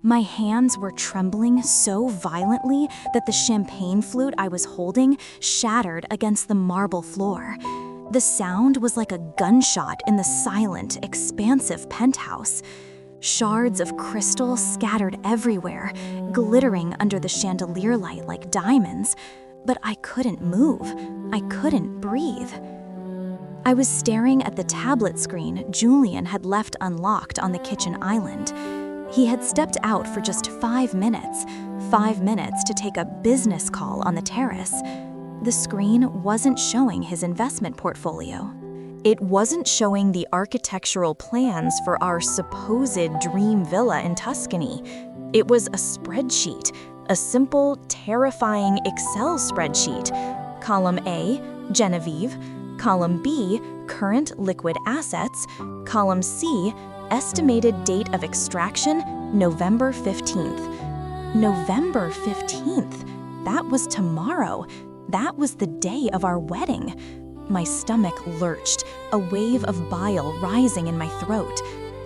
My hands were trembling so violently that the champagne flute I was holding shattered against the marble floor. The sound was like a gunshot in the silent, expansive penthouse. Shards of crystal scattered everywhere, glittering under the chandelier light like diamonds. But I couldn't move. I couldn't breathe. I was staring at the tablet screen Julian had left unlocked on the kitchen island. He had stepped out for just 5 minutes to take a business call on the terrace. The screen wasn't showing his investment portfolio. It wasn't showing the architectural plans for our supposed dream villa in Tuscany. It was a spreadsheet, a simple, terrifying Excel spreadsheet. Column A, Genevieve. Column B, current liquid assets. Column C, estimated date of extraction, November 15th. November 15th? That was tomorrow. That was the day of our wedding. My stomach lurched, a wave of bile rising in my throat.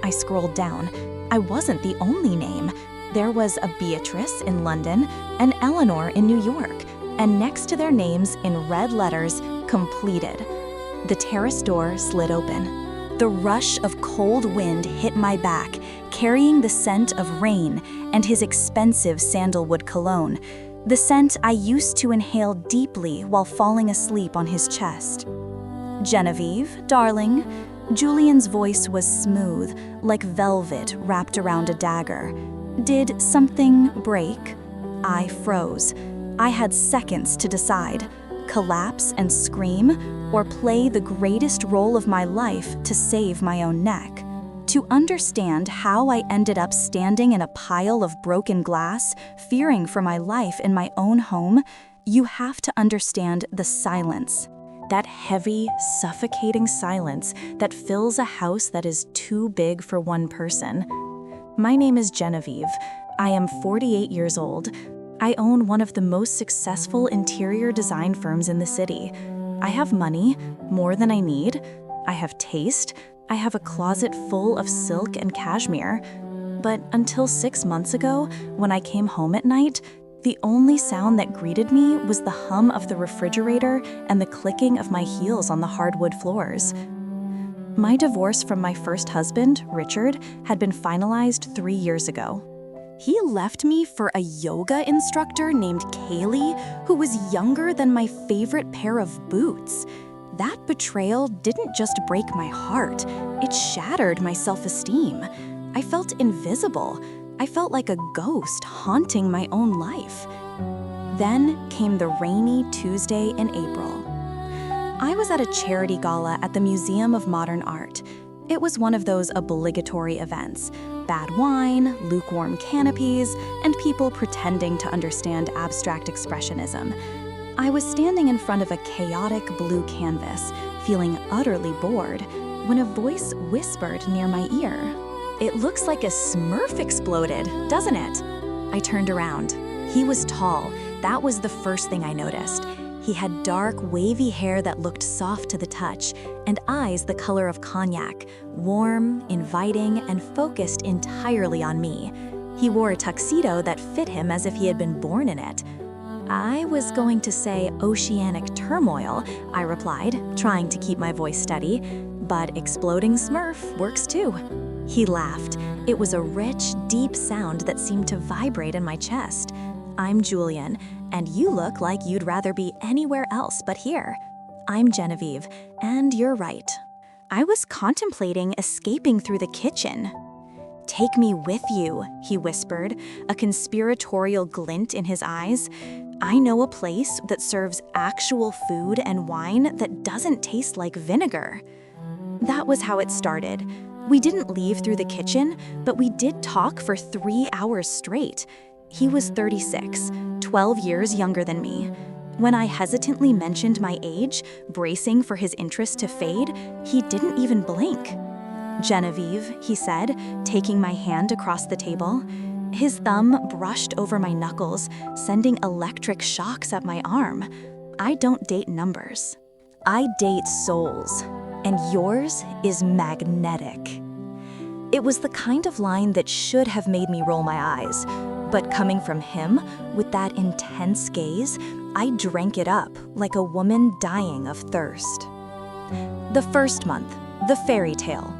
I scrolled down. I wasn't the only name. There was a Beatrice in London, an Eleanor in New York, and next to their names in red letters, completed. The terrace door slid open. The rush of cold wind hit my back, carrying the scent of rain and his expensive sandalwood cologne, the scent I used to inhale deeply while falling asleep on his chest. "Genevieve, darling." Julian's voice was smooth, like velvet wrapped around a dagger. "Did something break?" I froze. I had seconds to decide: collapse and scream, or play the greatest role of my life to save my own neck. To understand how I ended up standing in a pile of broken glass, fearing for my life in my own home, you have to understand the silence. That heavy, suffocating silence that fills a house that is too big for one person. My name is Genevieve. I am 48 years old. I own one of the most successful interior design firms in the city. I have money, more than I need. I have taste. I have a closet full of silk and cashmere. But until 6 months ago, when I came home at night, the only sound that greeted me was the hum of the refrigerator and the clicking of my heels on the hardwood floors. My divorce from my first husband, Richard, had been finalized 3 years ago. He left me for a yoga instructor named Kaylee, who was younger than my favorite pair of boots. That betrayal didn't just break my heart, it shattered my self-esteem. I felt invisible. I felt like a ghost haunting my own life. Then came the rainy Tuesday in April. I was at a charity gala at the Museum of Modern Art. It was one of those obligatory events: bad wine, lukewarm canopies, and people pretending to understand abstract expressionism. I was standing in front of a chaotic blue canvas, feeling utterly bored, when a voice whispered near my ear. "It looks like a Smurf exploded, doesn't it?" I turned around. He was tall. That was the first thing I noticed. He had dark, wavy hair that looked soft to the touch, and eyes the color of cognac, warm, inviting, and focused entirely on me. He wore a tuxedo that fit him as if he had been born in it. "I was going to say oceanic turmoil," I replied, trying to keep my voice steady, "but exploding Smurf works too." He laughed. It was a rich, deep sound that seemed to vibrate in my chest. "I'm Julian, and you look like you'd rather be anywhere else but here. I'm Genevieve, and you're right." I was contemplating escaping through the kitchen. "Take me with you," he whispered, a conspiratorial glint in his eyes. "I know a place that serves actual food and wine that doesn't taste like vinegar." That was how it started. We didn't leave through the kitchen, but we did talk for 3 hours straight. He was 36, 12 years younger than me. When I hesitantly mentioned my age, bracing for his interest to fade, he didn't even blink. "Genevieve," he said, taking my hand across the table. His thumb brushed over my knuckles, sending electric shocks up my arm. "I don't date numbers. I date souls, and yours is magnetic." It was the kind of line that should have made me roll my eyes. But coming from him, with that intense gaze, I drank it up like a woman dying of thirst. The first month, the fairy tale.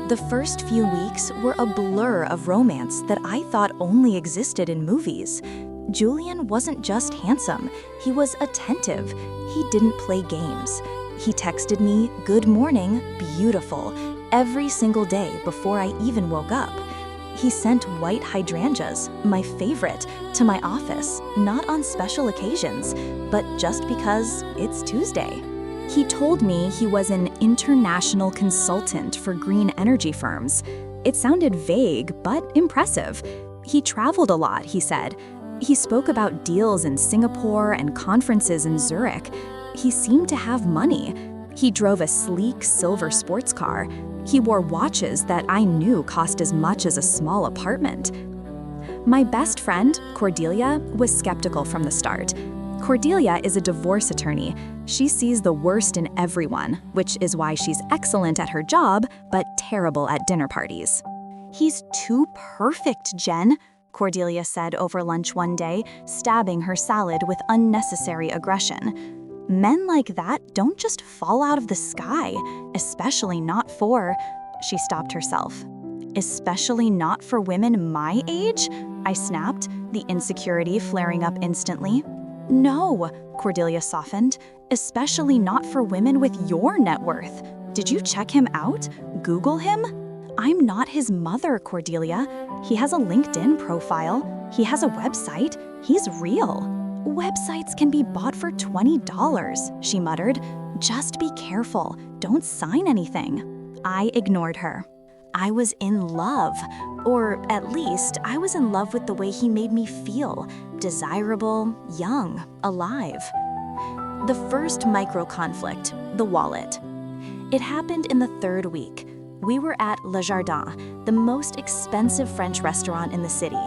The first few weeks were a blur of romance that I thought only existed in movies. Julian wasn't just handsome, he was attentive. He didn't play games. He texted me, "Good morning, beautiful," every single day before I even woke up. He sent white hydrangeas, my favorite, to my office, not on special occasions, but just because it's Tuesday. He told me he was an international consultant for green energy firms. It sounded vague, but impressive. He traveled a lot, he said. He spoke about deals in Singapore and conferences in Zurich. He seemed to have money. He drove a sleek silver sports car. He wore watches that I knew cost as much as a small apartment. My best friend, Cordelia, was skeptical from the start. Cordelia is a divorce attorney. She sees the worst in everyone, which is why she's excellent at her job, but terrible at dinner parties. "He's too perfect, Jen," Cordelia said over lunch one day, stabbing her salad with unnecessary aggression. "Men like that don't just fall out of the sky, especially not for..." She stopped herself. "Especially not for women my age?" I snapped, the insecurity flaring up instantly. "No," Cordelia softened, "especially not for women with your net worth. Did you check him out? Google him?" "I'm not his mother, Cordelia. He has a LinkedIn profile. He has a website. He's real." "Websites can be bought for $20, she muttered. "Just be careful. Don't sign anything." I ignored her. I was in love, or at least I was in love with the way he made me feel, desirable, young, alive. The first micro-conflict, the wallet. It happened in the third week. We were at Le Jardin, the most expensive French restaurant in the city.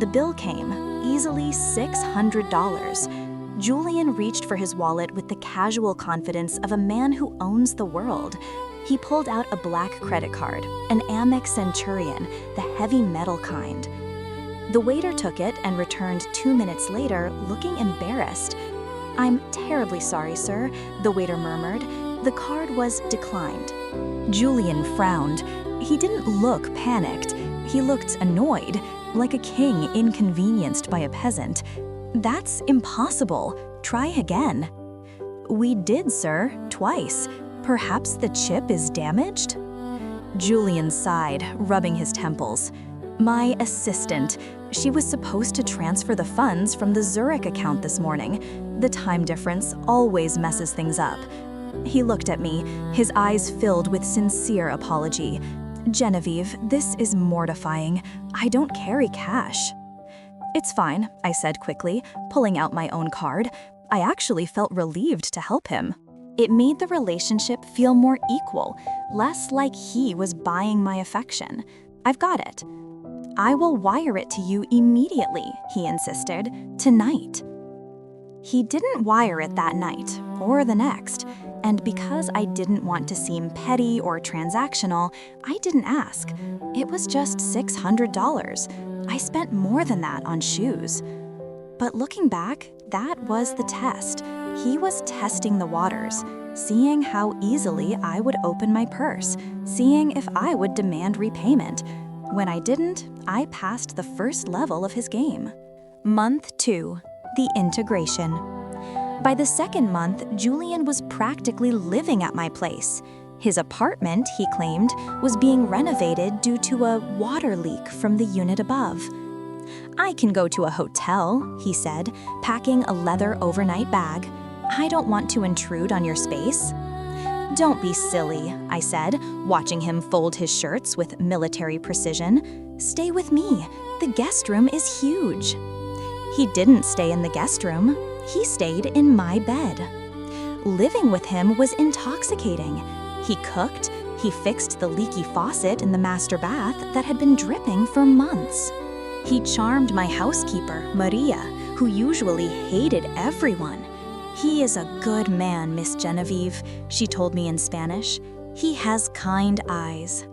The bill came, easily $600. Julian reached for his wallet with the casual confidence of a man who owns the world. He pulled out a black credit card, an Amex Centurion, the heavy metal kind. The waiter took it and returned 2 minutes later, looking embarrassed. "I'm terribly sorry, sir," the waiter murmured. The card was declined. Julian frowned. He didn't look panicked. He looked annoyed, like a king inconvenienced by a peasant. "That's impossible. Try again." "We did, sir, twice. Perhaps the chip is damaged?" Julian sighed, rubbing his temples. "My assistant. She was supposed to transfer the funds from the Zurich account this morning. The time difference always messes things up." He looked at me, his eyes filled with sincere apology. "Genevieve, this is mortifying. I don't carry cash." "It's fine," I said quickly, pulling out my own card. I actually felt relieved to help him. It made the relationship feel more equal, less like he was buying my affection. "I've got it." "I will wire it to you immediately," he insisted, "tonight." He didn't wire it that night, or the next, and because I didn't want to seem petty or transactional, I didn't ask. It was just $600. I spent more than that on shoes. But looking back, that was the test. He was testing the waters, seeing how easily I would open my purse, seeing if I would demand repayment. When I didn't, I passed the first level of his game. Month 2, the integration. By the second month, Julian was practically living at my place. His apartment, he claimed, was being renovated due to a water leak from the unit above. "I can go to a hotel," he said, packing a leather overnight bag. "I don't want to intrude on your space." "Don't be silly," I said, watching him fold his shirts with military precision. "Stay with me. The guest room is huge." He didn't stay in the guest room. He stayed in my bed. Living with him was intoxicating. He cooked. He fixed the leaky faucet in the master bath that had been dripping for months. He charmed my housekeeper, Maria, who usually hated everyone. "He is a good man, Miss Genevieve," she told me in Spanish. "He has kind eyes."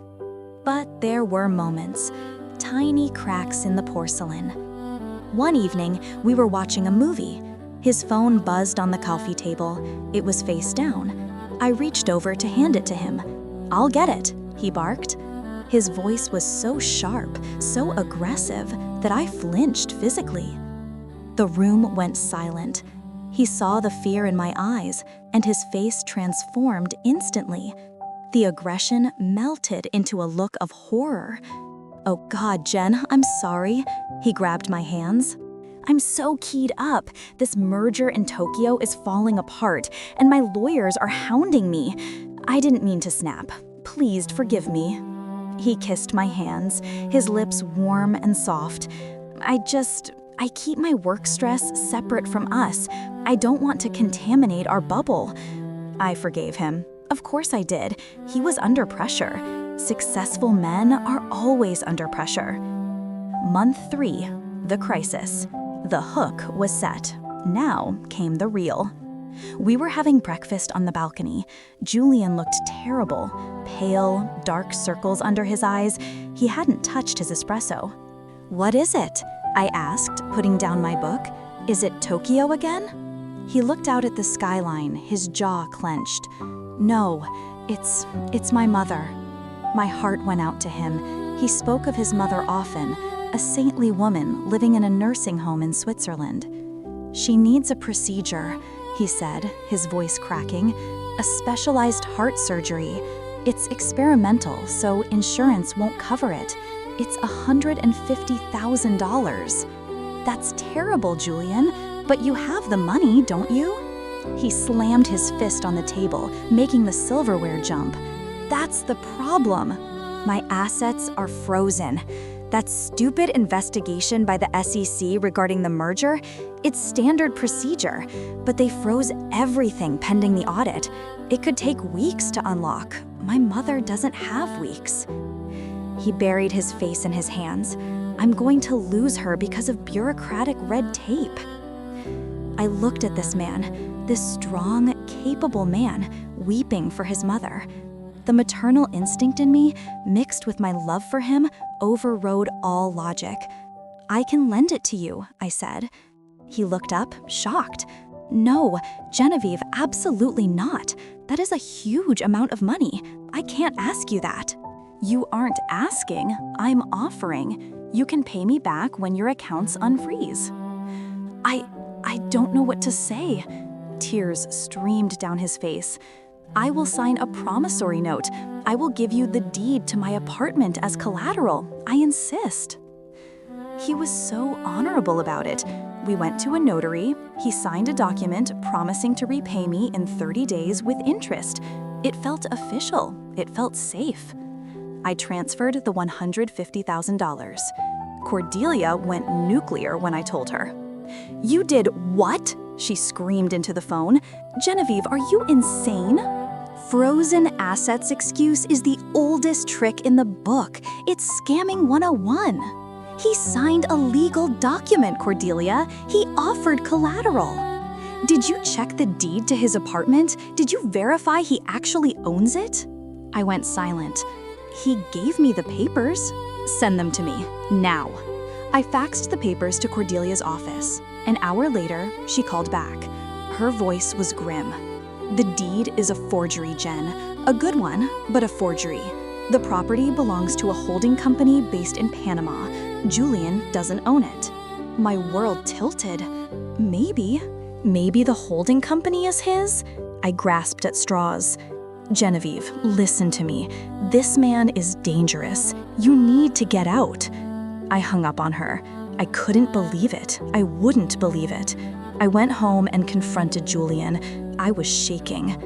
But there were moments, tiny cracks in the porcelain. One evening, we were watching a movie. His phone buzzed on the coffee table. It was face down. I reached over to hand it to him. "I'll get it," he barked. His voice was so sharp, so aggressive, that I flinched physically. The room went silent. He saw the fear in my eyes, and his face transformed instantly. The aggression melted into a look of horror. "Oh God, Jen, I'm sorry." He grabbed my hands. "I'm so keyed up. This merger in Tokyo is falling apart, and my lawyers are hounding me. I didn't mean to snap. Please forgive me." He kissed my hands, his lips warm and soft. I keep my work stress separate from us. I don't want to contaminate our bubble." I forgave him. Of course I did. He was under pressure. Successful men are always under pressure. Month 3, the crisis. The hook was set. Now came the real. We were having breakfast on the balcony. Julian looked terrible. Pale, dark circles under his eyes. He hadn't touched his espresso. "What is it?" I asked, putting down my book. "Is it Tokyo again?" He looked out at the skyline, his jaw clenched. "No, it's my mother." My heart went out to him. He spoke of his mother often, a saintly woman living in a nursing home in Switzerland. "She needs a procedure," he said, his voice cracking. "A specialized heart surgery. It's experimental, so insurance won't cover it. It's $150,000. "That's terrible, Julian, but you have the money, don't you?" He slammed his fist on the table, making the silverware jump. "That's the problem. My assets are frozen. That stupid investigation by the SEC regarding the merger, it's standard procedure, but they froze everything pending the audit. It could take weeks to unlock. My mother doesn't have weeks." He buried his face in his hands. "I'm going to lose her because of bureaucratic red tape." I looked at this man, this strong, capable man, weeping for his mother. The maternal instinct in me, mixed with my love for him, overrode all logic. "I can lend it to you," I said. He looked up, shocked. "No, Genevieve, absolutely not. That is a huge amount of money. I can't ask you that." "You aren't asking, I'm offering. You can pay me back when your accounts unfreeze." I don't know what to say." Tears streamed down his face. "I will sign a promissory note. I will give you the deed to my apartment as collateral. I insist." He was so honorable about it. We went to a notary. He signed a document promising to repay me in 30 days with interest. It felt official. It felt safe. I transferred the $150,000. Cordelia went nuclear when I told her. "You did what?" she screamed into the phone. "Genevieve, are you insane?" Frozen assets excuse is the oldest trick in the book. It's scamming 101. He signed a legal document, Cordelia. He offered collateral. "Did you check the deed to his apartment? Did you verify he actually owns it?" I went silent. "He gave me the papers." "Send them to me, now." I faxed the papers to Cordelia's office. An hour later, she called back. Her voice was grim. "The deed is a forgery, Jen. A good one, but a forgery. The property belongs to a holding company based in Panama. Julian doesn't own it." My world tilted. Maybe the holding company is his? I grasped at straws. "Genevieve, listen to me. This man is dangerous. You need to get out." I hung up on her. I couldn't believe it. I wouldn't believe it. I went home and confronted Julian. I was shaking.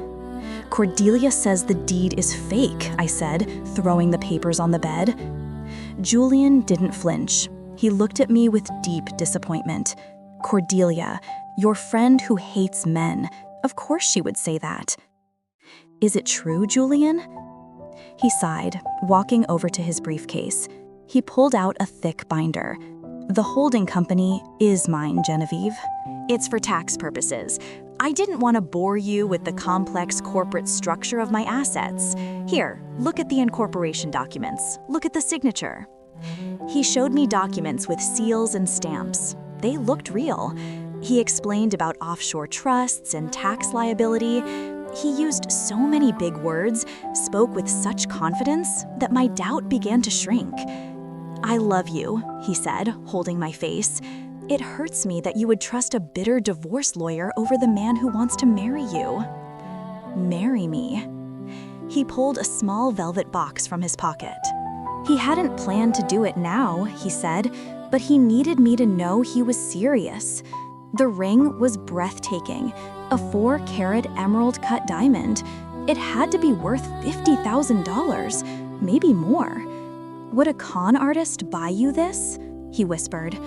"Cordelia says the deed is fake," I said, throwing the papers on the bed. Julian didn't flinch. He looked at me with deep disappointment. "Cordelia, your friend who hates men. Of course she would say that." "Is it true, Julian?" He sighed, walking over to his briefcase. He pulled out a thick binder. "The holding company is mine, Genevieve. It's for tax purposes. I didn't want to bore you with the complex corporate structure of my assets. Here, look at the incorporation documents. Look at the signature. He showed me documents with seals and stamps. They looked real. He explained about offshore trusts and tax liability. He used so many big words, spoke with such confidence, that my doubt began to shrink. "I love you," he said, holding my face. "It hurts me that you would trust a bitter divorce lawyer over the man who wants to marry you." Marry me. He pulled a small velvet box from his pocket. He hadn't planned to do it now, he said, but he needed me to know he was serious. The ring was breathtaking, a 4-carat emerald-cut diamond. It had to be worth $50,000, maybe more. "Would a con artist buy you this?" he whispered.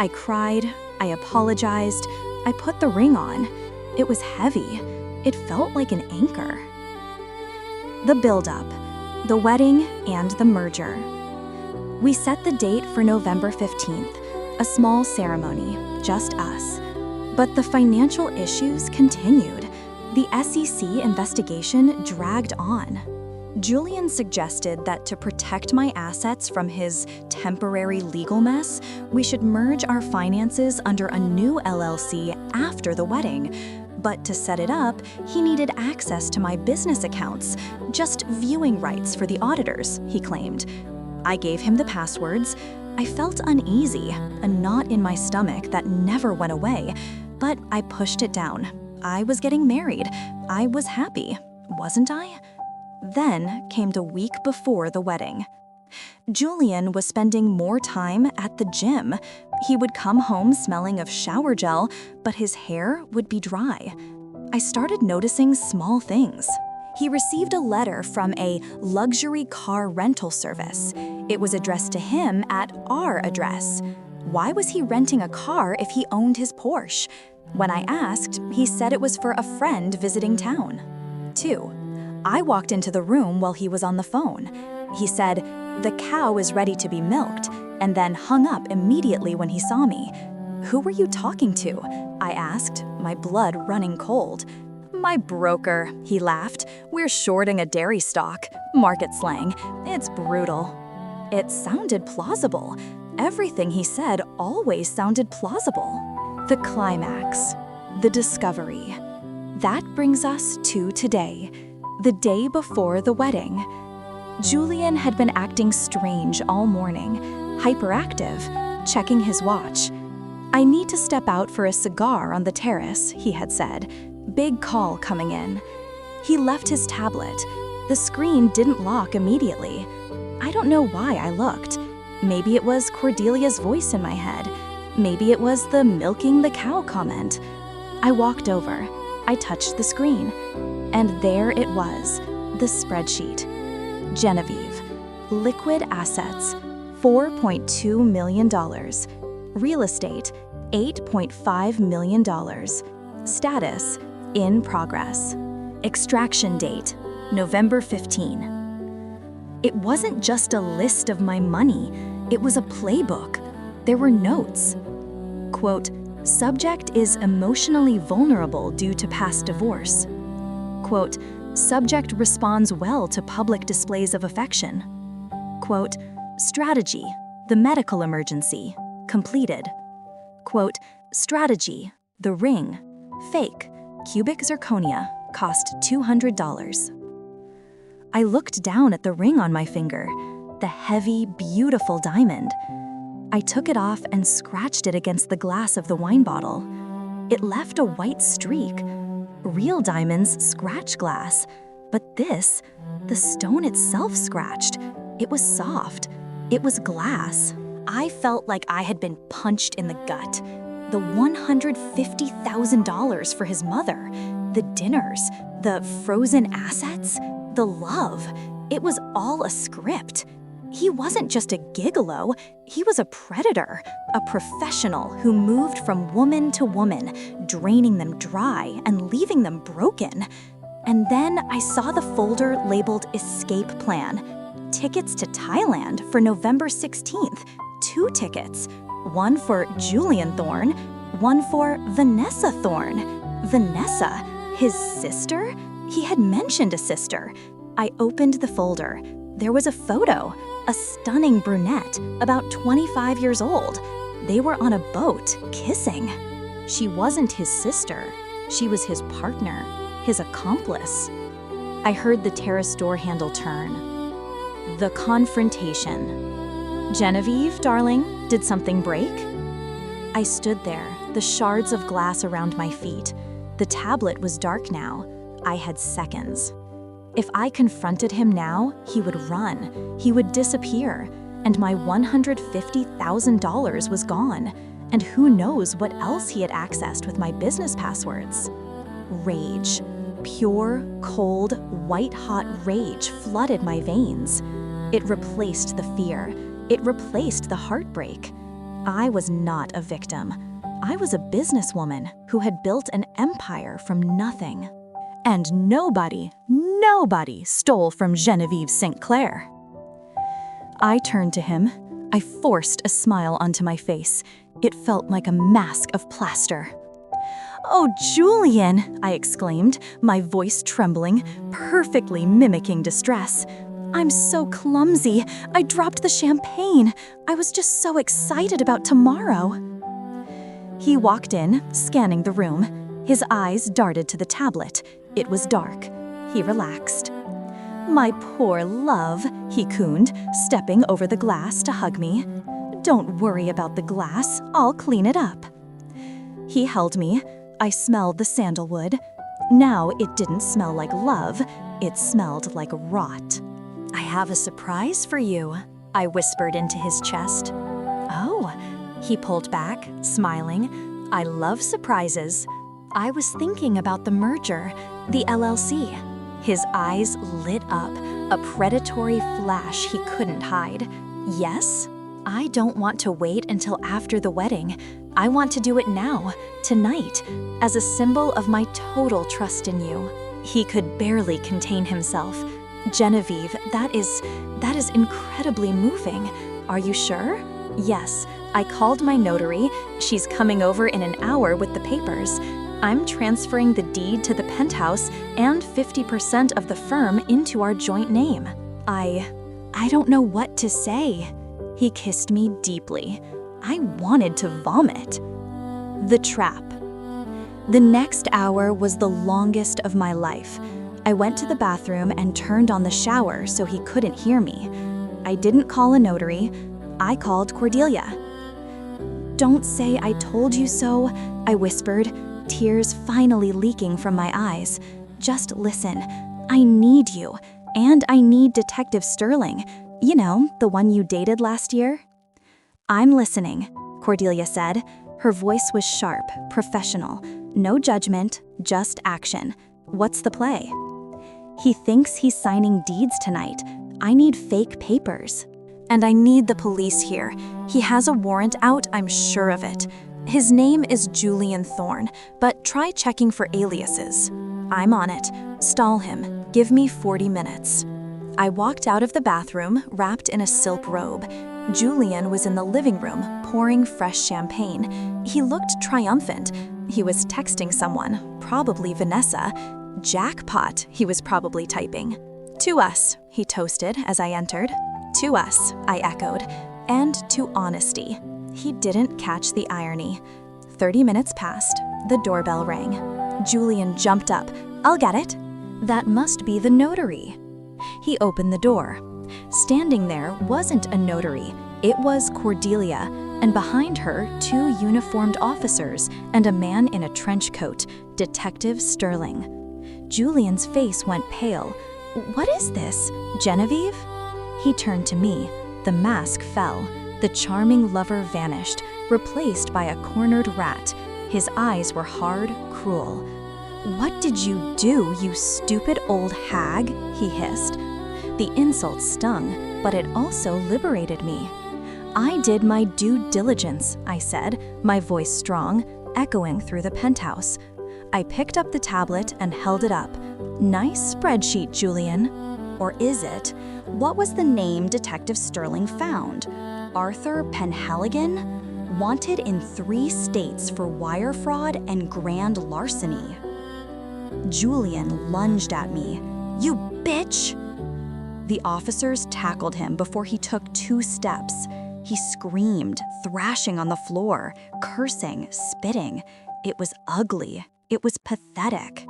I cried, I apologized, I put the ring on. It was heavy. It felt like an anchor. The build-up, the wedding, and the merger. We set the date for November 15th, a small ceremony, just us. But the financial issues continued. The SEC investigation dragged on. Julian suggested that to protect my assets from his temporary legal mess, we should merge our finances under a new LLC after the wedding. But to set it up, he needed access to my business accounts, just viewing rights for the auditors, he claimed. I gave him the passwords. I felt uneasy, a knot in my stomach that never went away, but I pushed it down. I was getting married. I was happy, wasn't I? Then came the week before the wedding. Julian was spending more time at the gym. He would come home smelling of shower gel, but his hair would be dry. I started noticing small things. He received a letter from a luxury car rental service. It was addressed to him at our address. Why was he renting a car if he owned his Porsche? When I asked, he said it was for a friend visiting town. 2. I walked into the room while he was on the phone. He said, "The cow is ready to be milked," and then hung up immediately when he saw me. "Who were you talking to?" I asked, my blood running cold. "My broker," he laughed. "We're shorting a dairy stock. Market slang. It's brutal." It sounded plausible. Everything he said always sounded plausible. The climax. The discovery. That brings us to today, the day before the wedding. Julian had been acting strange all morning, hyperactive, checking his watch. "I need to step out for a cigar on the terrace," he had said. Big call coming in. He left his tablet. The screen didn't lock immediately. I don't know why I looked. Maybe it was Cordelia's voice in my head. Maybe it was the milking the cow comment. I walked over. I touched the screen. And there it was, the spreadsheet. Genevieve. Liquid assets, $4.2 million. Real estate, $8.5 million. Status, in progress. Extraction date, November 15. It wasn't just a list of my money. It was a playbook. There were notes. Quote, "Subject is emotionally vulnerable due to past divorce." Quote, "Subject responds well to public displays of affection." Quote, "Strategy, the medical emergency, completed." Quote, "Strategy, the ring, fake, cubic zirconia, cost $200. I looked down at the ring on my finger, the heavy, beautiful diamond. I took it off and scratched it against the glass of the wine bottle. It left a white streak. Real diamonds scratch glass, but this, the stone itself scratched. It was soft. It was glass. I felt like I had been punched in the gut. The $150,000 for his mother, the dinners, the frozen assets, the love. It was all a script. He wasn't just a gigolo, he was a predator, a professional who moved from woman to woman, draining them dry and leaving them broken. And then I saw the folder labeled Escape Plan. Tickets to Thailand for November 16th. 2 tickets. One for Julian Thorne, one for Vanessa Thorne. Vanessa, his sister? He had mentioned a sister. I opened the folder. There was a photo, a stunning brunette, about 25 years old. They were on a boat, kissing. She wasn't his sister. She was his partner, his accomplice. I heard the terrace door handle turn. The confrontation. Genevieve, darling, did something break? I stood there, the shards of glass around my feet. The tablet was dark now. I had seconds. If I confronted him now, he would run. He would disappear. And my $150,000 was gone. And who knows what else he had accessed with my business passwords. Rage. Pure, cold, white-hot rage flooded my veins. It replaced the fear. It replaced the heartbreak. I was not a victim. I was a businesswoman who had built an empire from nothing. And nobody stole from Genevieve St. Clair. I turned to him. I forced a smile onto my face. It felt like a mask of plaster. "Oh, Julian," I exclaimed, my voice trembling, perfectly mimicking distress. "I'm so clumsy. I dropped the champagne. I was just so excited about tomorrow." He walked in, scanning the room. His eyes darted to the tablet. It was dark. He relaxed. "My poor love," he crooned, stepping over the glass to hug me. "Don't worry about the glass. I'll clean it up." He held me. I smelled the sandalwood. Now it didn't smell like love. It smelled like rot. "I have a surprise for you," I whispered into his chest. "Oh," he pulled back, smiling. "I love surprises. I was thinking about the merger, the LLC." His eyes lit up, a predatory flash he couldn't hide. "Yes? I don't want to wait until after the wedding. I want to do it now, tonight, as a symbol of my total trust in you." He could barely contain himself. "Genevieve, that is incredibly moving. Are you sure?" "Yes, I called my notary. She's coming over in an hour with the papers. I'm transferring the deed to the penthouse and 50% of the firm into our joint name." I don't know what to say. He kissed me deeply. I wanted to vomit. The trap. The next hour was the longest of my life. I went to the bathroom and turned on the shower so he couldn't hear me. I didn't call a notary. I called Cordelia. "Don't say I told you so," I whispered, tears finally leaking from my eyes. "Just listen. I need you, and I need Detective Sterling. You know, the one you dated last year." "I'm listening," Cordelia said. Her voice was sharp, professional. No judgment, just action. "What's the play?" "He thinks he's signing deeds tonight. I need fake papers. And I need the police here. He has a warrant out, I'm sure of it. His name is Julian Thorne, but try checking for aliases." "I'm on it. Stall him. Give me 40 minutes." I walked out of the bathroom, wrapped in a silk robe. Julian was in the living room, pouring fresh champagne. He looked triumphant. He was texting someone, probably Vanessa. "Jackpot," he was probably typing. "To us," he toasted as I entered. "To us," I echoed. "And to honesty." He didn't catch the irony. 30 minutes passed. The doorbell rang. Julian jumped up. "I'll get it." "That must be the notary." He opened the door. Standing there wasn't a notary. It was Cordelia, and behind her, 2 uniformed officers and a man in a trench coat, Detective Sterling. Julian's face went pale. "What is this? Genevieve?" He turned to me. The mask fell. The charming lover vanished, replaced by a cornered rat. His eyes were hard, cruel. "What did you do, you stupid old hag?" he hissed. The insult stung, but it also liberated me. "I did my due diligence," I said, my voice strong, echoing through the penthouse. I picked up the tablet and held it up. "Nice spreadsheet, Julian." Or is it? What was the name Detective Sterling found? Arthur Penhaligon? Wanted in 3 states for wire fraud and grand larceny. Julian lunged at me. "You bitch!" The officers tackled him before he took 2 steps. He screamed, thrashing on the floor, cursing, spitting. It was ugly. It was pathetic.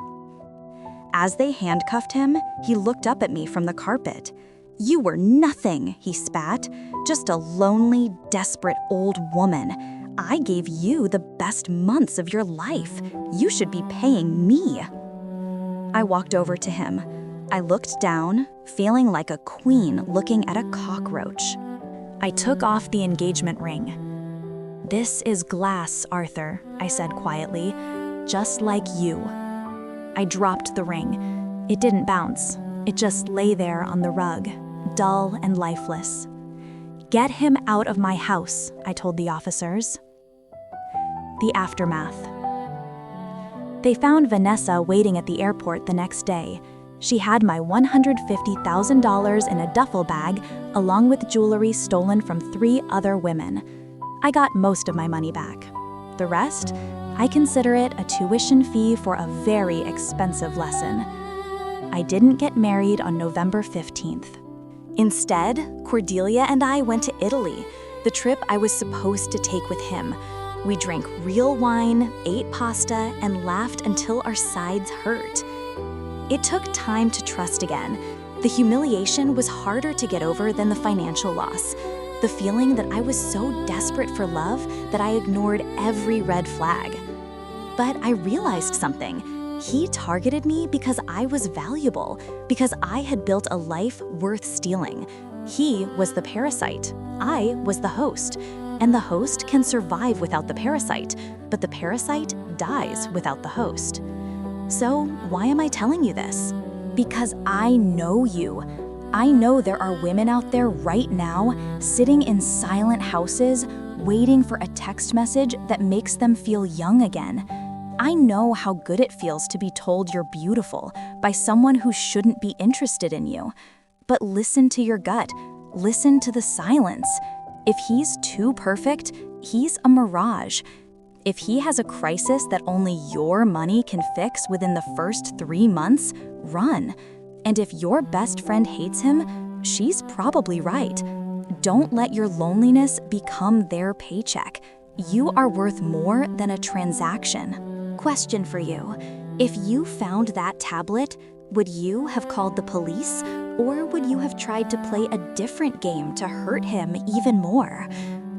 As they handcuffed him, he looked up at me from the carpet. "You were nothing," he spat. "Just a lonely, desperate old woman. I gave you the best months of your life. You should be paying me." I walked over to him. I looked down, feeling like a queen looking at a cockroach. I took off the engagement ring. "This is glass, Arthur," I said quietly, "just like you." I dropped the ring. It didn't bounce. It just lay there on the rug, dull and lifeless. "Get him out of my house," I told the officers. The aftermath. They found Vanessa waiting at the airport the next day. She had my $150,000 in a duffel bag, along with jewelry stolen from 3 other women. I got most of my money back. The rest, I consider it a tuition fee for a very expensive lesson. I didn't get married on November 15th. Instead, Cordelia and I went to Italy, the trip I was supposed to take with him. We drank real wine, ate pasta, and laughed until our sides hurt. It took time to trust again. The humiliation was harder to get over than the financial loss. The feeling that I was so desperate for love that I ignored every red flag. But I realized something. He targeted me because I was valuable, because I had built a life worth stealing. He was the parasite. I was the host. And the host can survive without the parasite, but the parasite dies without the host. So why am I telling you this? Because I know you. I know there are women out there right now sitting in silent houses waiting for a text message that makes them feel young again. I know how good it feels to be told you're beautiful by someone who shouldn't be interested in you. But listen to your gut. Listen to the silence. If he's too perfect, he's a mirage. If he has a crisis that only your money can fix within the first 3 months, run. And if your best friend hates him, she's probably right. Don't let your loneliness become their paycheck. You are worth more than a transaction. Question for you. If you found that tablet, would you have called the police? Or would you have tried to play a different game to hurt him even more?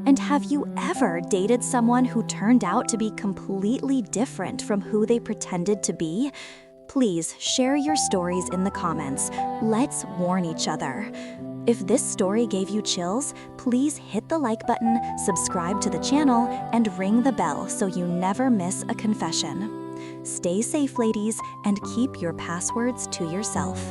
And have you ever dated someone who turned out to be completely different from who they pretended to be? Please share your stories in the comments. Let's warn each other. If this story gave you chills, please hit the like button, subscribe to the channel, and ring the bell so you never miss a confession. Stay safe, ladies, and keep your passwords to yourself.